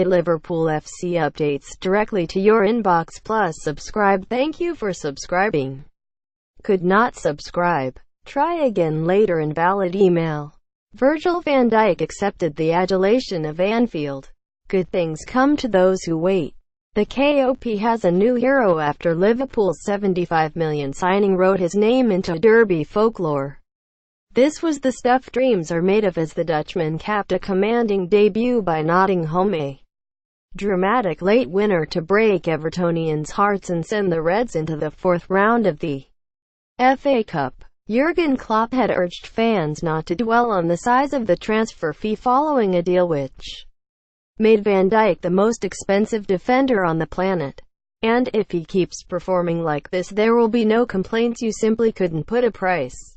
Liverpool FC updates directly to your inbox. Plus subscribe. Thank you for subscribing. Could not subscribe? Try again later. Invalid email. Virgil van Dijk accepted the adulation of Anfield. Good things come to those who wait. The KOP has a new hero after Liverpool's £75 million signing wrote his name into derby folklore. This was the stuff dreams are made of as the Dutchman capped a commanding debut by nodding home a dramatic late winner to break Evertonians' hearts and send the Reds into the fourth round of the FA Cup. Jurgen Klopp had urged fans not to dwell on the size of the transfer fee following a deal which made Van Dijk the most expensive defender on the planet. And if he keeps performing like this, there will be no complaints. You simply couldn't put a price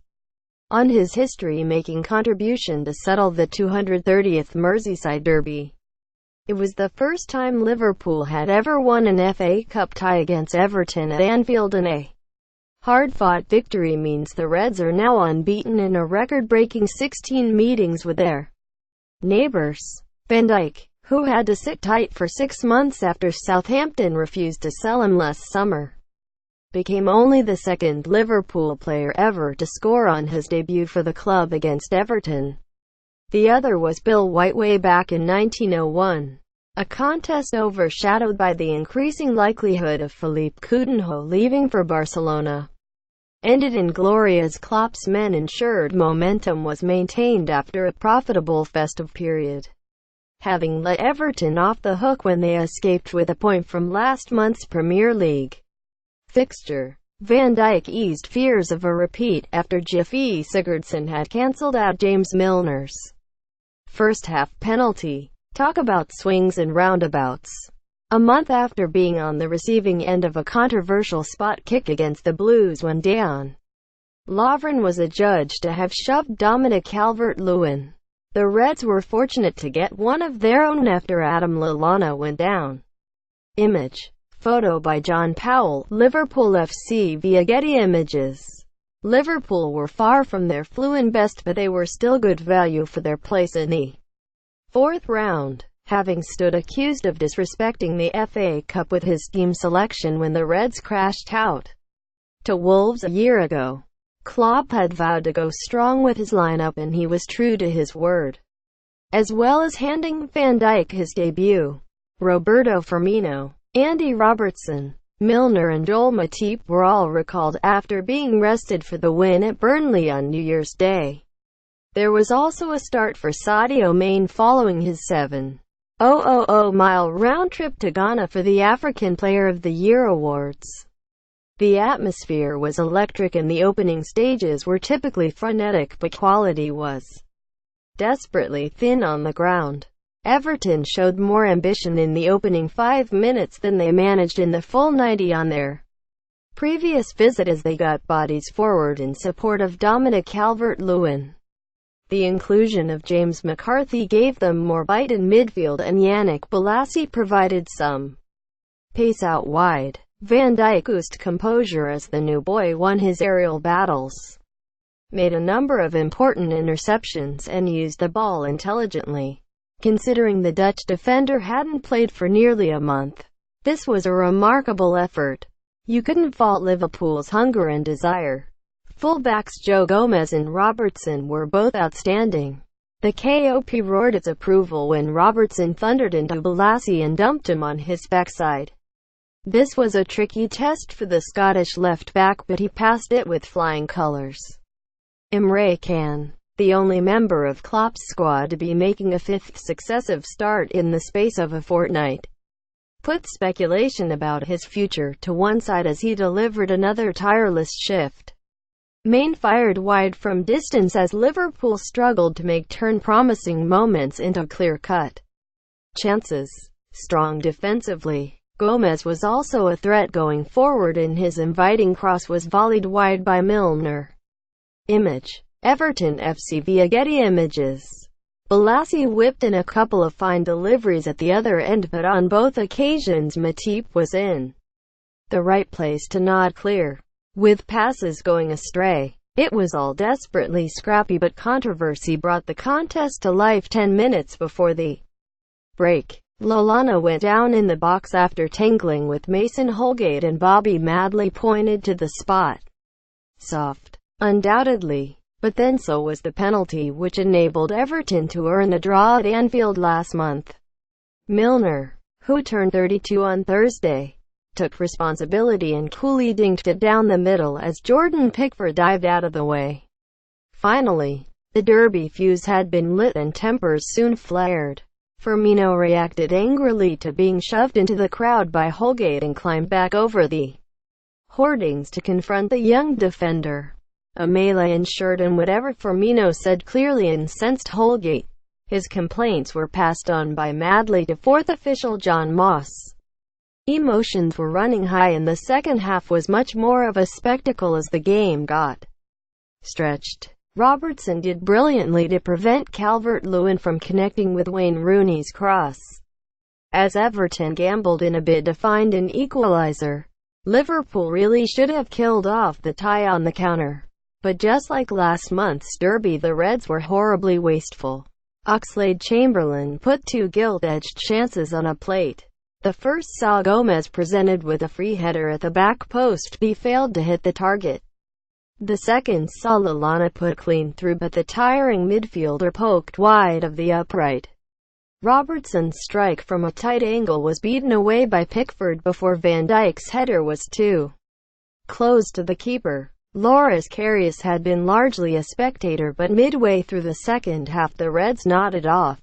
on his history-making contribution to settle the 230th Merseyside derby. It was the first time Liverpool had ever won an FA Cup tie against Everton at Anfield, and a hard-fought victory means the Reds are now unbeaten in a record-breaking 16 meetings with their neighbours. Van Dijk, who had to sit tight for 6 months after Southampton refused to sell him last summer, became only the second Liverpool player ever to score on his debut for the club against Everton. The other was Bill White way back in 1901. A contest overshadowed by the increasing likelihood of Philippe Coutinho leaving for Barcelona ended in glory as Klopp's men ensured momentum was maintained after a profitable festive period, having let Everton off the hook when they escaped with a point from last month's Premier League fixture. Van Dijk eased fears of a repeat after Gylfi Sigurdsson had cancelled out James Milner's first-half penalty. Talk about swings and roundabouts. A month after being on the receiving end of a controversial spot kick against the Blues when Dejan Lovren was adjudged to have shoved Dominic Calvert-Lewin, the Reds were fortunate to get one of their own after Adam Lallana went down. Image. Photo by John Powell, Liverpool FC via Getty Images. Liverpool were far from their fluent best, but they were still good value for their place in the fourth round, having stood accused of disrespecting the FA Cup with his team selection when the Reds crashed out to Wolves a year ago. Klopp had vowed to go strong with his lineup, and he was true to his word, as well as handing Van Dijk his debut. Roberto Firmino, Andy Robertson, Milner and Joel Matip were all recalled after being rested for the win at Burnley on New Year's Day. There was also a start for Sadio Mane following his 7,000-mile round trip to Ghana for the African Player of the Year awards. The atmosphere was electric and the opening stages were typically frenetic, but quality was desperately thin on the ground. Everton showed more ambition in the opening 5 minutes than they managed in the full 90 on their previous visit as they got bodies forward in support of Dominic Calvert-Lewin. The inclusion of James McCarthy gave them more bite in midfield, and Yannick Bolasie provided some pace out wide. Van Dijk used composure as the new boy won his aerial battles, made a number of important interceptions, and used the ball intelligently. Considering the Dutch defender hadn't played for nearly a month, this was a remarkable effort. You couldn't fault Liverpool's hunger and desire. Fullbacks Joe Gomez and Robertson were both outstanding. The KOP roared its approval when Robertson thundered into Bolasie and dumped him on his backside. This was a tricky test for the Scottish left-back, but he passed it with flying colours. Emre Can, the only member of Klopp's squad to be making a fifth successive start in the space of a fortnight, put speculation about his future to one side as he delivered another tireless shift. Mane fired wide from distance as Liverpool struggled to turn promising moments into clear-cut chances. Strong defensively, Gomez was also a threat going forward, and his inviting cross was volleyed wide by Milner. Image. Everton FC via Getty Images. Bolasie whipped in a couple of fine deliveries at the other end, but on both occasions Matip was in the right place to nod clear, with passes going astray. It was all desperately scrappy, but controversy brought the contest to life 10 minutes before the break. Lallana went down in the box after tangling with Mason Holgate, and Bobby Madley pointed to the spot. Soft, undoubtedly, but then so was the penalty which enabled Everton to earn a draw at Anfield last month. Milner, who turned 32 on Thursday, took responsibility and coolly dinked it down the middle as Jordan Pickford dived out of the way. Finally, the derby fuse had been lit and tempers soon flared. Firmino reacted angrily to being shoved into the crowd by Holgate and climbed back over the hoardings to confront the young defender. A melee ensued, and whatever Firmino said clearly incensed Holgate. His complaints were passed on by Madley to fourth official John Moss. Emotions were running high, and the second half was much more of a spectacle as the game got stretched. Robertson did brilliantly to prevent Calvert-Lewin from connecting with Wayne Rooney's cross, as Everton gambled in a bid to find an equalizer. Liverpool really should have killed off the tie on the counter. But just like last month's derby, the Reds were horribly wasteful. Oxlade-Chamberlain put two gilt-edged chances on a plate. The first saw Gomez presented with a free header at the back post, but he failed to hit the target. The second saw Lallana put clean through, but the tiring midfielder poked wide of the upright. Robertson's strike from a tight angle was beaten away by Pickford before Van Dijk's header was too close to the keeper. Loris Karius had been largely a spectator, but midway through the second half the Reds nodded off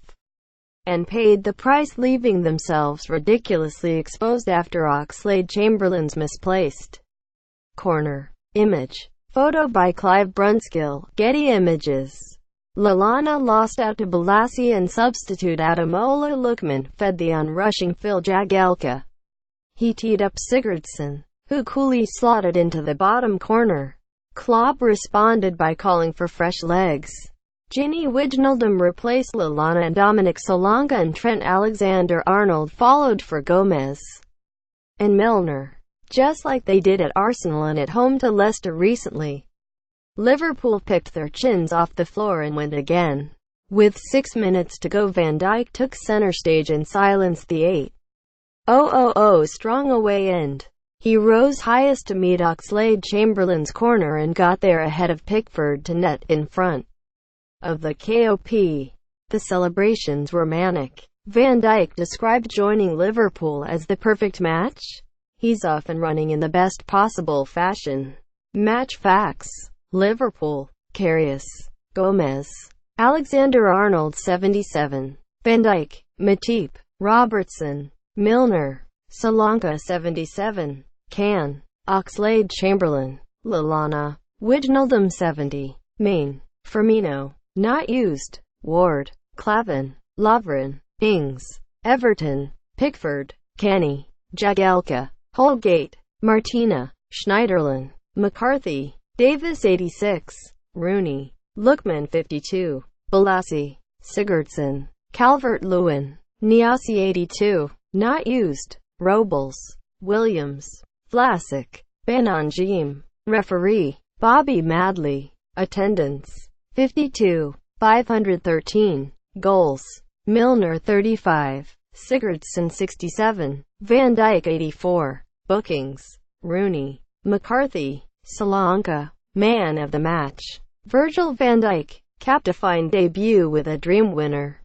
and paid the price, leaving themselves ridiculously exposed after Oxlade-Chamberlain's misplaced corner. Image. Photo by Clive Brunskill. Getty Images. Lallana lost out to Balassi, and substitute Ademola Lookman fed the onrushing Phil Jagielka. He teed up Sigurdsson, who coolly slotted into the bottom corner. Klopp responded by calling for fresh legs. Gini Wijnaldum replaced Lallana, and Dominic Solanke and Trent Alexander-Arnold followed for Gomez and Milner, just like they did at Arsenal and at home to Leicester recently. Liverpool picked their chins off the floor and went again. With 6 minutes to go, Van Dijk took center stage and silenced the 8-0 strong away end. He rose highest to meet Oxlade-Chamberlain's corner and got there ahead of Pickford to net in front of the KOP. The celebrations were manic. Van Dijk described joining Liverpool as the perfect match. He's off and running in the best possible fashion. Match facts. Liverpool. Karius, Gomez, Alexander-Arnold 77, Van Dijk, Matip, Robertson, Milner, Solanke 77, Can, Oxlade-Chamberlain, Lallana, Wijnaldum 70, Main, Firmino, not used, Ward, Clavin, Lovren, Ings, Everton, Pickford, Kenny, Jagielka, Holgate, Martina, Schneiderlin, McCarthy, Davis 86, Rooney, Lookman 52, Balassi, Sigurdsson, Calvert-Lewin, Niasse 82, not used, Robles, Williams, Vlasic, Bananjim. Referee, Bobby Madley. Attendance, 52, 513. Goals, Milner 35, Sigurdsson 67, Van Dijk 84. Bookings, Rooney, McCarthy, Solanke. Man of the match, Virgil van Dijk, capped a fine debut with a dream winner.